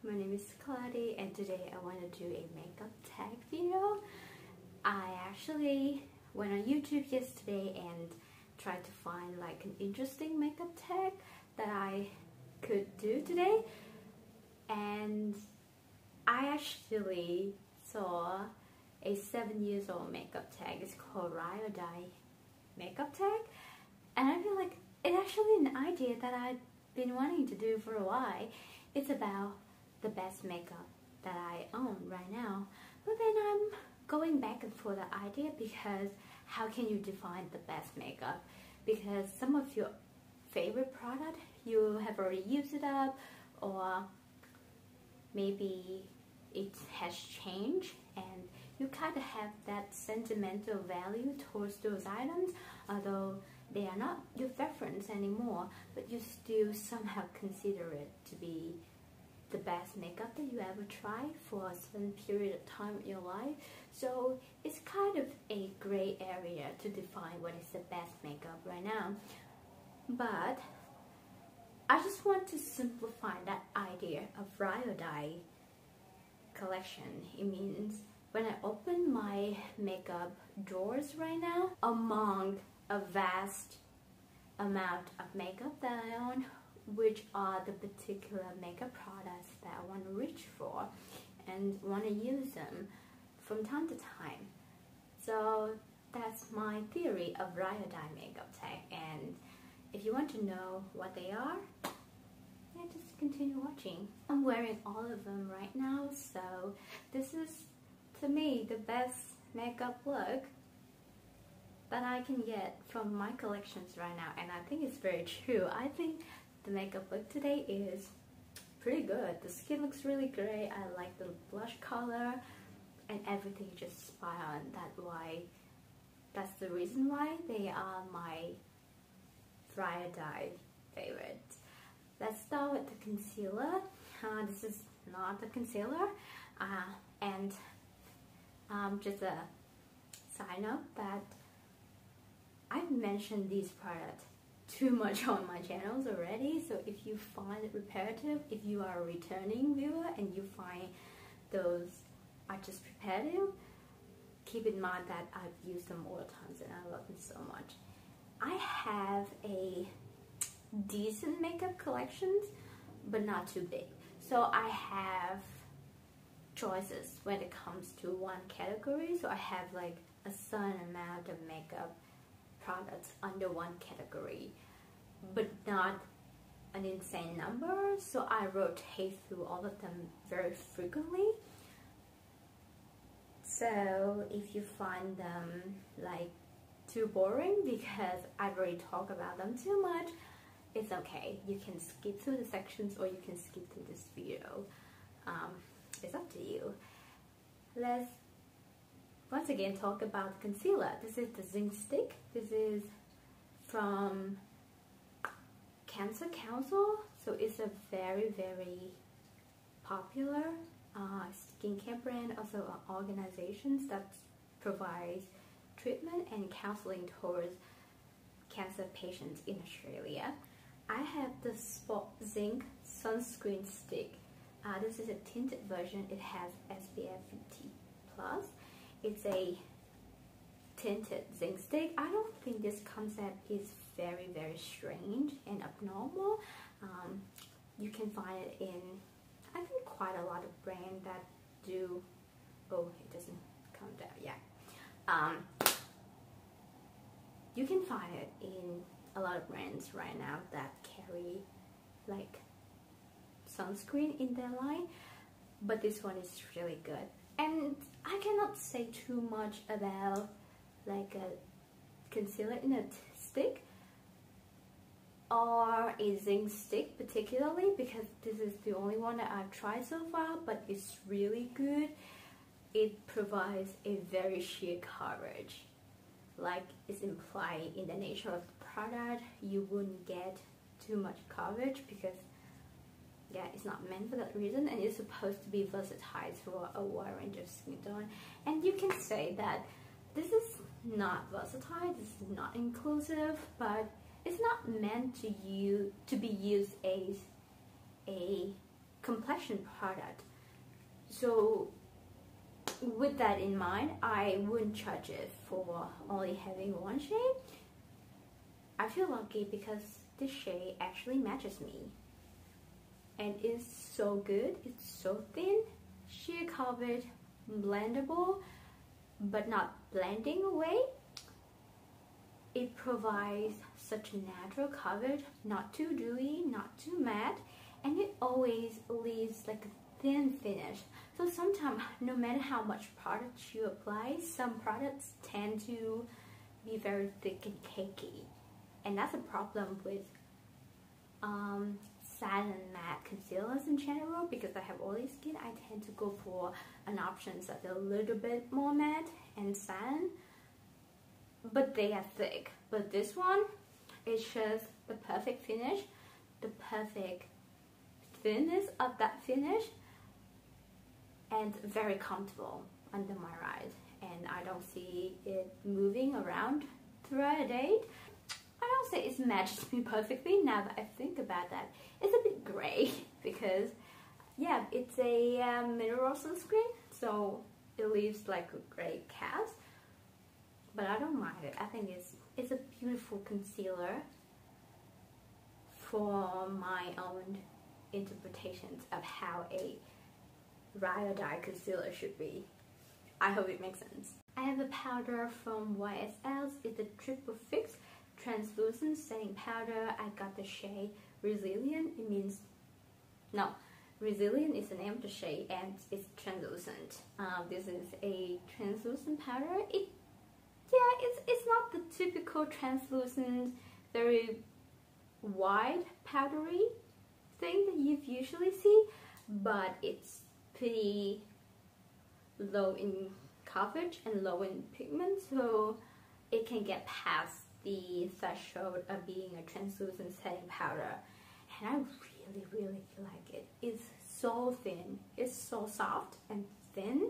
my name is Claudia and today I want to do a makeup tag video. I actually went on YouTube yesterday and tried to find like an interesting makeup tag that I could do today, and I actually saw a 7-year-old makeup tag. It's called Iodine makeup tag, and I feel like it's actually an idea that I've been wanting to do for a while. It's about the best makeup that I own right now, but then I'm going back and forth the idea, because how can you define the best makeup? Because some of your favorite product, you have already used it up, or maybe it has changed and you kind of have that sentimental value towards those items, although they are not your reference anymore, but you still somehow consider it to be the best makeup that you ever tried for a certain period of time in your life. So it's kind of a gray area to define what is the best makeup right now. But I just want to simplify that idea of Iodine collection. It means when I open my makeup drawers right now, among a vast amount of makeup that I own, which are the particular makeup products that I want to reach for and want to use them from time to time. So that's my theory of Iodine makeup tag, and if you want to know what they are, yeah, just continue watching. I'm wearing all of them right now, so this is, to me, the best makeup look that I can get from my collections right now, and I think it's very true. I think the makeup look today is pretty good. The skin looks really great. I like the blush color and everything just spot on. That's the reason why they are my Iodine favorites. Let's start with the concealer. This is not the concealer, and just a side note that I've mentioned these products too much on my channels already, so if you find it repetitive, if you are a returning viewer and you find those are just repetitive, keep in mind that I've used them all the times and I love them so much. I have a decent makeup collections, but not too big, so I have choices when it comes to one category. So I have like a certain amount of makeup products under one category, but not an insane number, so I rotate through all of them very frequently. So if you find them like too boring because I've already talked about them too much, it's okay. You can skip through the sections or you can skip through this video. It's up to you. Let's once again talk about the concealer. This is the Zinc stick. This is from Cancer Council, so it's a very popular skincare brand, also an organization that provides treatment and counseling towards cancer patients in Australia. I have the Spot Zinc sunscreen stick. This is a tinted version. It has SPF 50+. It's a tinted zinc stick. I don't think this concept is very strange and abnormal. You can find it in, I think, quite a lot of brands that do. Oh, it doesn't come down. Yeah. You can find it in a lot of brands right now that carry like sunscreen in their line, but this one is really good. And I cannot say too much about like a concealer in a stick or a zinc stick particularly, because this is the only one that I've tried so far, but it's really good. It provides a very sheer coverage. Like it's implied in the nature of the product, you wouldn't get too much coverage because yeah, it's not meant for that reason, and it's supposed to be versatile for a wide range of skin tone. And you can say that this is not versatile, this is not inclusive, but it's not meant to be used as a complexion fashion product. So with that in mind, I wouldn't judge it for only having one shade. I feel lucky because this shade actually matches me. And it's so good. It's so thin, sheer coverage, blendable, but not blending away. It provides such natural coverage, not too dewy, not too matte, and it always leaves like a thin finish. So sometimes, no matter how much product you apply, some products tend to be very thick and cakey, and that's a problem with satin matte concealers in general. Because I have oily skin, I tend to go for an options that are a little bit more matte and satin, but they are thick. But this one, it's just the perfect finish, the perfect thinness of that finish, and very comfortable under my eyes, and I don't see it moving around throughout a day. I don't say it matches me perfectly. Now that I think about that, it's a bit gray because yeah, it's a mineral sunscreen, so it leaves like a gray cast, but I don't mind it. I think it's a beautiful concealer for my own interpretations of how a ride or die concealer should be. I hope it makes sense. I have a powder from YSL. It's a triple fix translucent setting powder. I got the shade Resilient. It means, no, Resilient is the name of the shade, and it's translucent. This is a translucent powder. It's not the typical translucent, very wide powdery thing that you usually see, but it's pretty low in coverage and low in pigment, so it can get past the threshold of being a translucent setting powder, and I really like it. It's so thin, it's so soft and thin,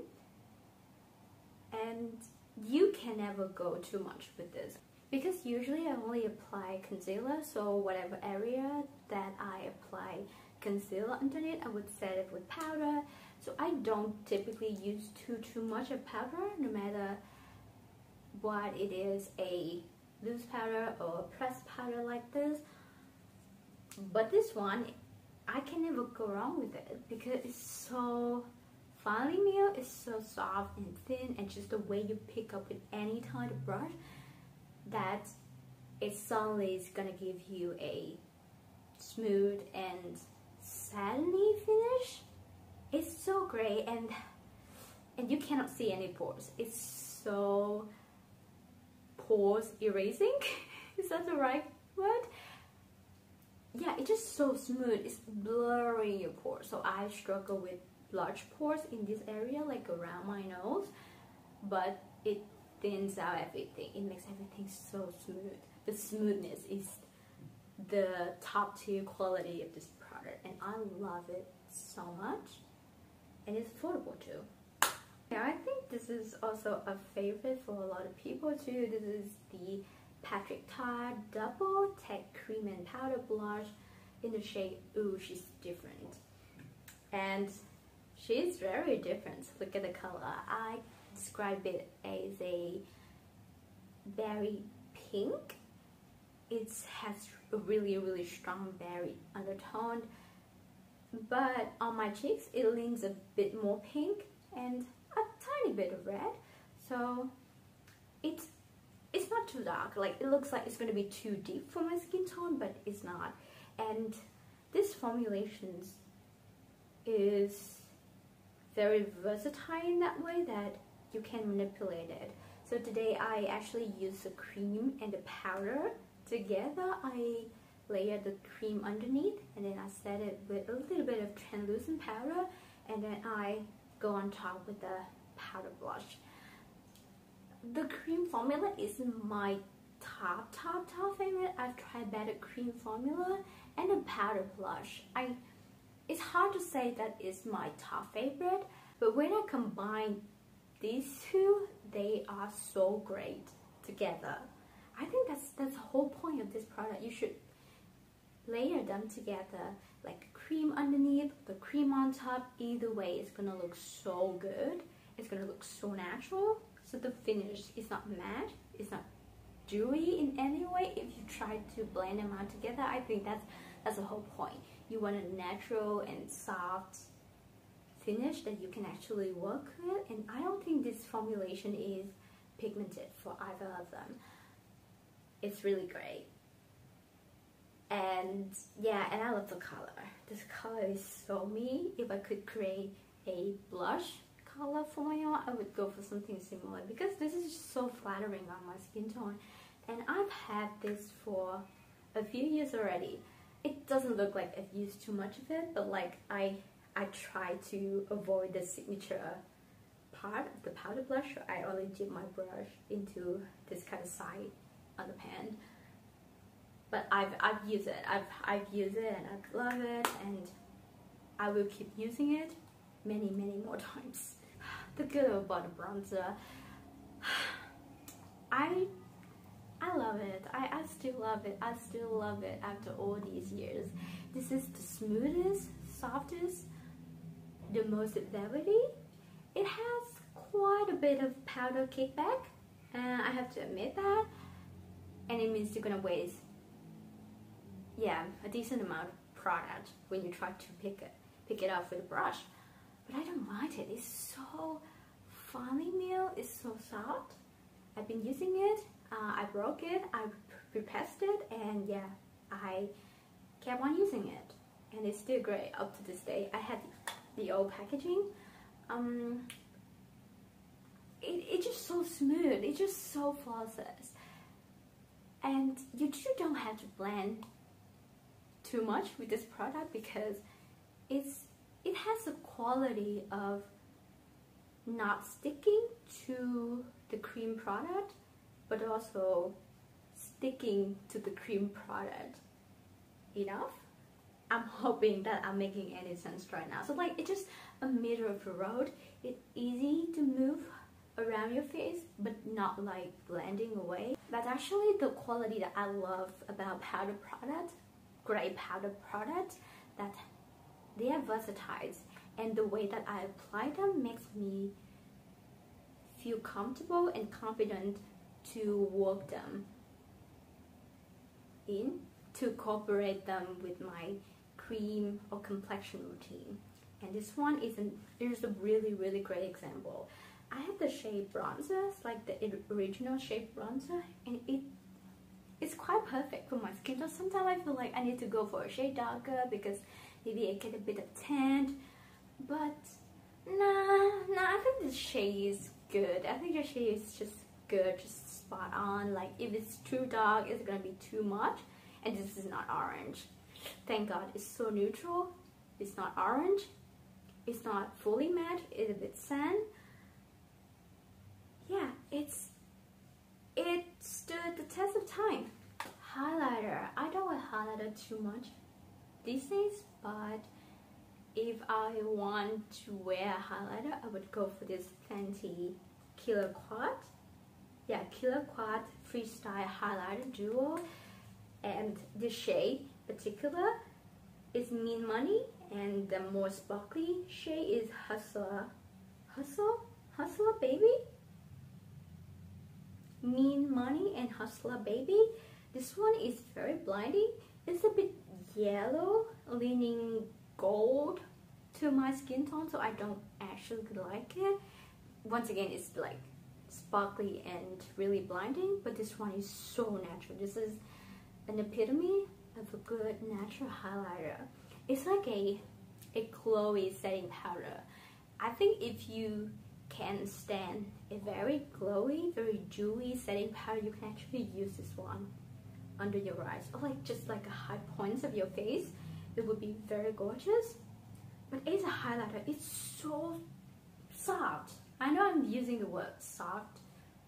and you can never go too much with this, because usually I only apply concealer, so whatever area that I apply concealer underneath, I would set it with powder. So I don't typically use too much of powder, no matter what it is, a loose powder or a pressed powder like this. But this one, I can never go wrong with it because it's so finely milled, it's so soft and thin, and just the way you pick up with any kind of brush, that it suddenly is gonna give you a smooth and satiny finish. It's so great, and you cannot see any pores. It's so pores erasing. Is that the right word? Yeah, it's just so smooth. It's blurring your pores. So I struggle with large pores in this area, like around my nose, but it thins out everything. It makes everything so smooth. The smoothness is the top tier quality of this product, and I love it so much. And it's affordable too. Yeah, I think this is also a favorite for a lot of people too. This is the Patrick Ta Double Tech Cream and Powder Blush in the shade Ooh, She's Different. And she's very different. Look at the color. I describe it as a berry pink. It has a really strong berry undertone, but on my cheeks it leans a bit more pink and a tiny bit of red, so it's not too dark. Like, it looks like it's going to be too deep for my skin tone, but it's not. And this formulation is very versatile in that way that you can manipulate it. So today I actually use the cream and the powder together. I layer the cream underneath, and then I set it with a little bit of translucent powder, and then I go on top with the powder blush. The cream formula is my top favorite. I've tried better cream formula and the powder blush. It's hard to say that is my top favorite, but when I combine these two, they are so great together. I think that's the whole point of this product. You should layer them together, like cream underneath, the cream on top, either way it's gonna look so good. It's gonna look so natural. So the finish is not matte, it's not dewy in any way. If you try to blend them out together, I think that's the whole point. You want a natural and soft finish that you can actually work with, and I don't think this formulation is pigmented for either of them. It's really great. And yeah, and I love the color. This color is so me. If I could create a blush color for my own, I would go for something similar, because this is just so flattering on my skin tone. And I've had this for a few years already. It doesn't look like I've used too much of it, but like I try to avoid the signature part of the powder blush. So I only dip my brush into this kind of side on the pan. But I've used it. I've used it and I love it, and I will keep using it many more times. The good about the bronzer, I love it. I still love it. I still love it after all these years. This is the smoothest, softest, the most velvety. It has quite a bit of powder kickback, and I have to admit that. And it means you're gonna waste, yeah, a decent amount of product when you try to pick it up with a brush. But I don't mind it. It's so finely milled. It's so soft. I've been using it. I broke it. I repressed it, and yeah, I kept on using it, and it's still great up to this day. I had the old packaging. It's just so smooth. It's just so flawless, and you don't have to blend too much with this product, because it has a quality of not sticking to the cream product, but also sticking to the cream product enough. I'm hoping that I'm making any sense right now. So like, it's just a middle of the road. It's easy to move around your face, but not like blending away. That's actually the quality that I love about powder product, gray powder products, that they are versatile, and the way that I apply them makes me feel comfortable and confident to work them in, to incorporate them with my cream or complexion routine. And this one is a really great example. I have the shade bronzer, like the original shade bronzer, and it's quite perfect for my skin tone. Sometimes I feel like I need to go for a shade darker because maybe I get a bit of tan, but nah, I think this shade is good. I think the shade is just good, just spot on. Like, if it's too dark, it's gonna be too much, and this is not orange. Thank God, it's so neutral. It's not orange, it's not fully matte, it's a bit sand. Yeah, it stood the test of time. Highlighter, I don't wear highlighter too much these days, but if I want to wear a highlighter, I would go for this FENTY Killawatt. Yeah, Killawatt Freestyle Highlighter Duo, and the shade particular is Mean Money, and the more sparkly shade is Hustler Baby. Mean Money and Hustler Baby. This one is very blinding. It's a bit yellow, leaning gold to my skin tone, so I don't actually like it. Once again, it's like sparkly and really blinding, but this one is so natural. This is an epitome of a good natural highlighter. It's like a glowy setting powder. I think if you can stand a very glowy, very dewy setting powder, you can actually use this one under your eyes, or like just like a high points of your face. It would be very gorgeous. But as a highlighter, it's so soft. I know I'm using the word soft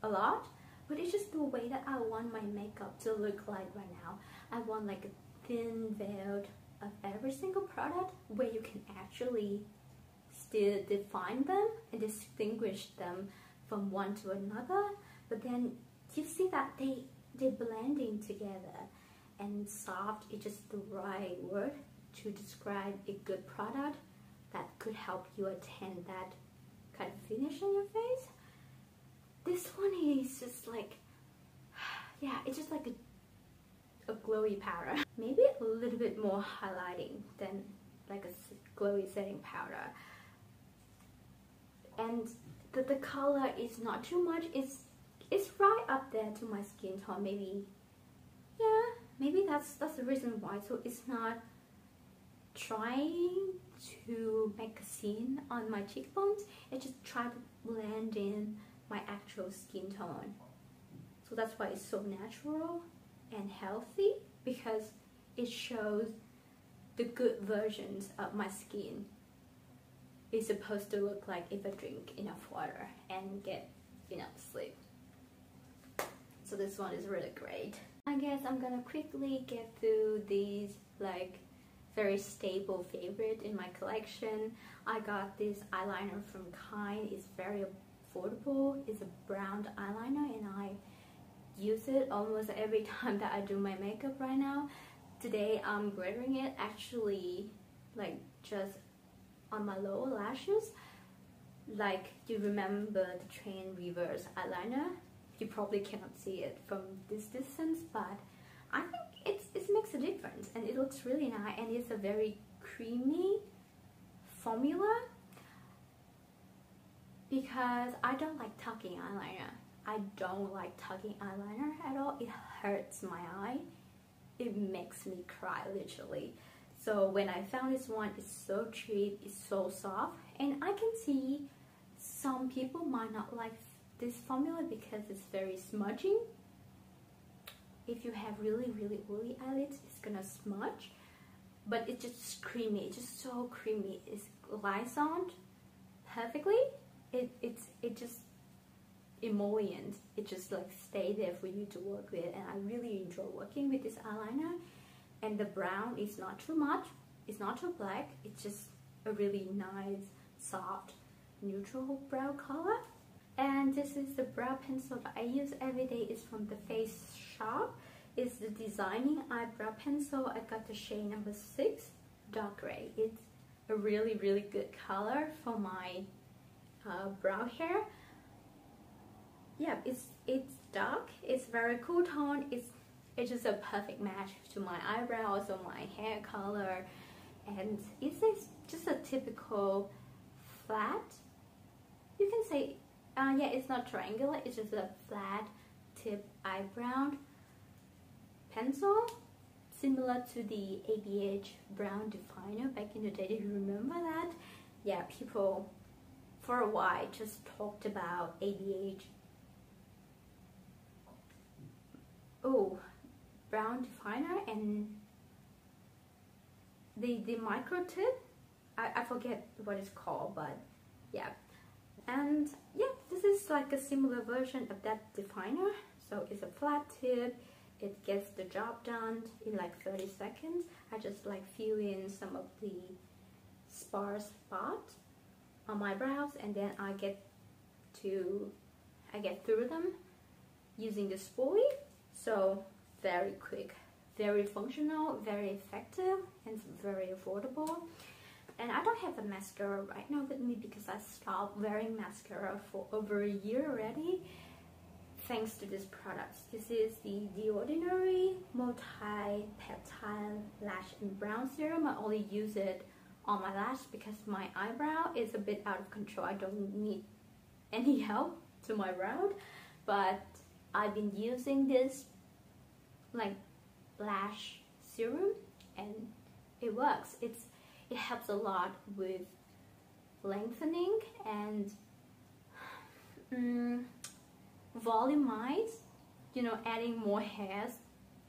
a lot, but it's just the way that I want my makeup to look like right now. I want like a thin veil of every single product where you can actually still define them and distinguish them from one to another, but then you see that they're blending together, and soft is just the right word to describe a good product that could help you attain that kind of finish on your face. This one is just like, yeah, it's just like a glowy powder. Maybe a little bit more highlighting than like a glowy setting powder. And the color is not too much. It's right up there to my skin tone. Maybe, yeah, maybe that's the reason why. So it's not trying to make a scene on my cheekbones. It just try to blend in my actual skin tone. So that's why it's so natural and healthy, because it shows the good versions of my skin. It's supposed to look like if I drink enough water and get enough sleep. So this one is really great. I guess I'm gonna quickly get through these like very stable favorite in my collection. I got this eyeliner from Kind. It's very affordable. It's a brown eyeliner and I use it almost every time that I do my makeup right now. Today I'm wearing it actually like just on my lower lashes. Like, you remember the trend reverse eyeliner? You probably cannot see it from this distance, but I think it makes a difference and it looks really nice, and it's a very creamy formula because I don't like tucking eyeliner. I don't like tucking eyeliner at all. It hurts my eye. It makes me cry literally. So when I found this one, it's so cheap, it's so soft, and I can see some people might not like this formula because it's very smudging. If you have really oily eyelids, it's gonna smudge, but it's just creamy. It's just so creamy. It lies on perfectly. It just emollient. It just like stay there for you to work with, and I really enjoy working with this eyeliner. And the brown is not too much, it's not too black, it's just a really nice soft neutral brown color. And this is the brow pencil that I use every day. It's from the Face Shop. It's the Designing Eyebrow Pencil. I got the shade number 6, dark gray. It's a really good color for my brow hair. Yeah, it's dark, it's very cool tone, it's just a perfect match to my eyebrows or my hair color, and it's just a typical flat, you can say, yeah, it's not triangular, it's just a flat tip eyebrow pencil, similar to the ABH brown definer back in the day. Do you remember that? Yeah, people for a while just talked about ABH brown definer and the micro tip. I forget what it's called, but yeah. And yeah, this is like a similar version of that definer. So it's a flat tip, it gets the job done in like 30 seconds. I just like fill in some of the sparse spots on my brows, and then I get through them using the spoolie. So very quick, very functional, very effective, and very affordable. And I don't have a mascara right now with me because I stopped wearing mascara for over a year already, thanks to this product. This is the Ordinary Multi-Peptide Lash and Brown Serum. I only use it on my lash because my eyebrow is a bit out of control. I don't need any help to my brow, but I've been using this like lash serum and it works. It helps a lot with lengthening and volumize, you know, adding more hairs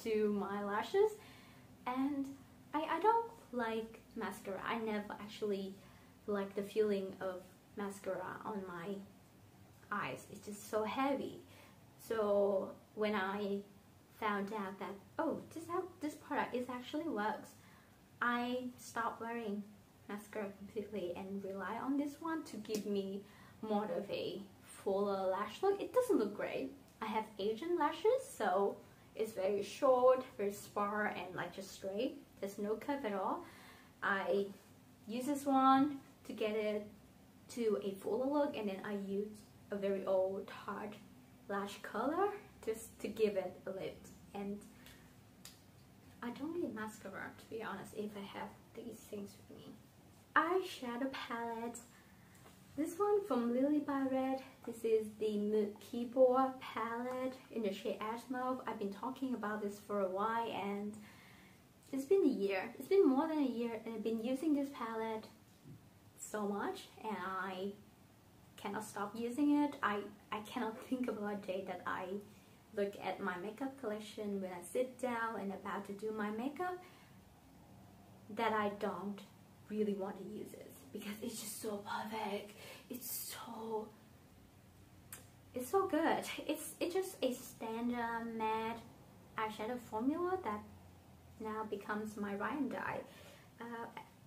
to my lashes. And I don't like mascara. I never actually like the feeling of mascara on my eyes. It's just so heavy. So when I found out that, oh, this product actually works, I stopped wearing mascara completely and rely on this one to give me more of a fuller lash look. It doesn't look great. I have Asian lashes, so it's very short, very sparse, and like just straight. There's no curve at all. I use this one to get it to a fuller look, and then I use a very old hard lash color just to give it a lift. And I don't need mascara, to be honest, if I have these things with me. Eyeshadow palette. This one from Lilybyred. This is the Keyboard palette in the shade Ash Mauve. I've been talking about this for a while, and it's been a year. It's been more than a year, and I've been using this palette so much, and I cannot stop using it. I cannot think about a day that I look at my makeup collection when I sit down and about to do my makeup that I don't really want to use it, because it's just so perfect. It's so good. It's just a standard matte eyeshadow formula that now becomes my ride and die.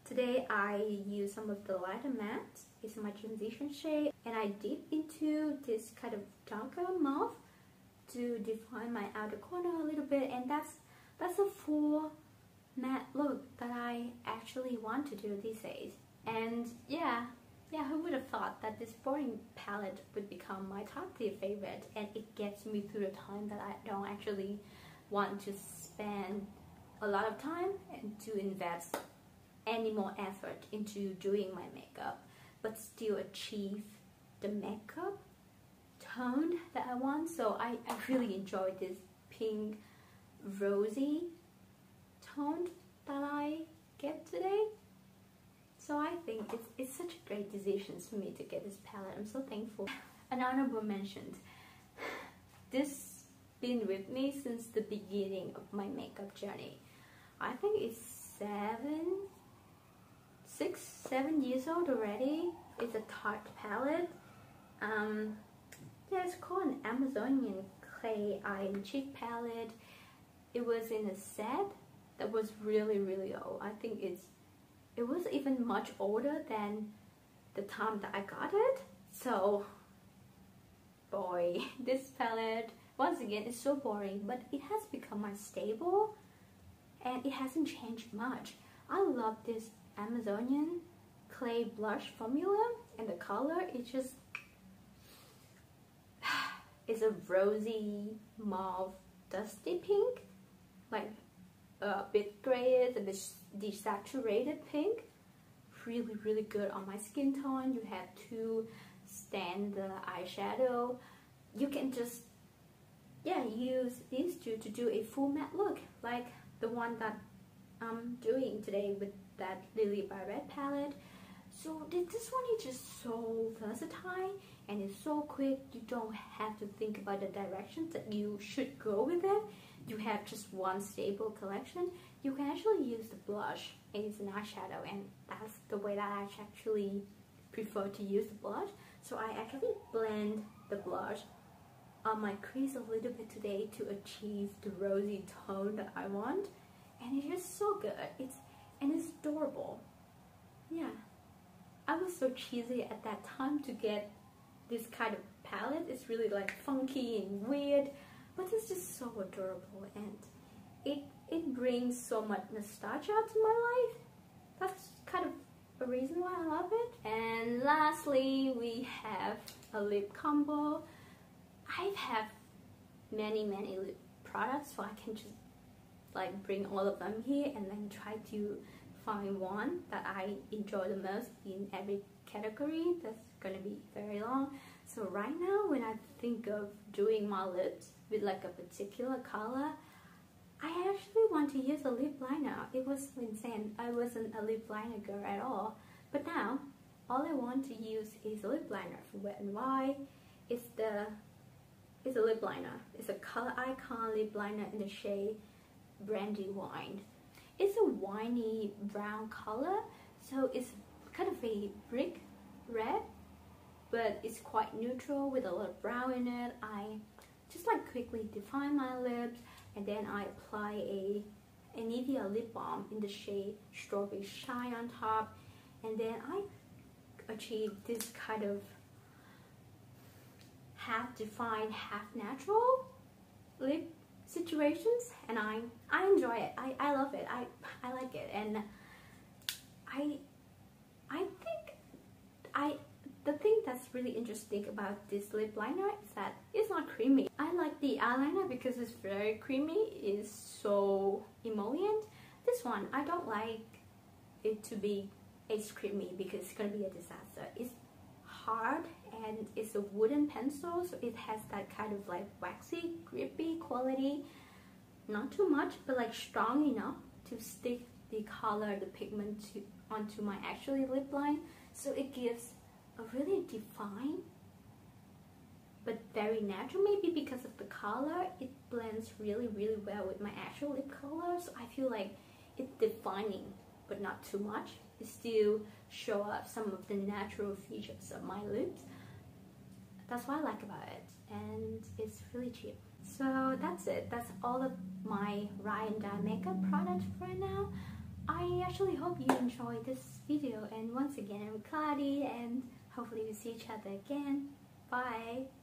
Today I use some of the lighter matte. It's my transition shade, and I dip into this kind of darker mauve to define my outer corner a little bit, and that's a full matte look that I actually want to do these days. And yeah, who would have thought that this boring palette would become my top tier favorite, and it gets me through the time that I don't actually want to spend a lot of time and to invest any more effort into doing my makeup, but still achieve the makeup tone that I want. So I really enjoy this pink rosy tone that I get today. So I think it's such a great decision for me to get this palette. I'm so thankful. An honorable mention. This been with me since the beginning of my makeup journey. I think it's 7 years old already. It's a Tarte palette. Yeah, it's called an Amazonian Clay Eye and Cheek palette. It was in a set that was really old. I think it was even much older than the time that I got it. So boy, this palette once again is so boring, but it has become my staple and it hasn't changed much. I love this Amazonian Clay blush formula, and the color is just it's a rosy mauve dusty pink, like a bit grayish, a bit desaturated pink. Really good on my skin tone. You have to stand the eyeshadow. You can just use these two to do a full matte look, like the one that I'm doing today with that Lilybyred palette. So this one is just so versatile and it's so quick. You don't have to think about the directions that you should go with it. You have just one stable collection. You can actually use the blush, and it's an eyeshadow, and that's the way that I actually prefer to use the blush. So I actually blend the blush on my crease a little bit today to achieve the rosy tone that I want, and it's just so good. It's adorable. Yeah, I was so cheesy at that time to get this kind of palette. It's really like funky and weird, but it's just so adorable, and it brings so much nostalgia to my life. That's kind of a reason why I love it. And lastly, we have a lip combo. I have many lip products, so I can just like bring all of them here and then try to find one that I enjoy the most in every category. That's gonna be very long. So right now, when I think of doing my lips with like a particular color, I actually want to use a lip liner. It was insane. I wasn't a lip liner girl at all, but now all I want to use is a lip liner for Wet n Wild. It's a lip liner. It's a Color Icon Lipliner in the shade Brandy Wine. It's a winey brown color, so it's kind of a brick red, but it's quite neutral with a lot of brown in it. I just like quickly define my lips, and then I apply a Nivea lip balm in the shade Strawberry Shine on top, and then I achieve this kind of half defined, half natural lip situations, and I enjoy it. I love it. I like it, and the thing that's really interesting about this lip liner is that it's not creamy. I like the eyeliner because it's very creamy, it's so emollient. This one, I don't like it to be as creamy because it's gonna be a disaster. It's hard and it's a wooden pencil, so it has that kind of like waxy, grippy quality. Not too much, but like strong enough to stick the color, the pigment onto my actual lip line. So it gives a really defined but very natural, maybe because of the color. It blends really well with my actual lip color, so I feel like it's defining but not too much. It still show up some of the natural features of my lips. That's what I like about it, and it's really cheap. So that's it. That's all of my Ryan Dye makeup products for now. I actually hope you enjoyed this video, and once again I'm Claudia, and hopefully we see each other again. Bye!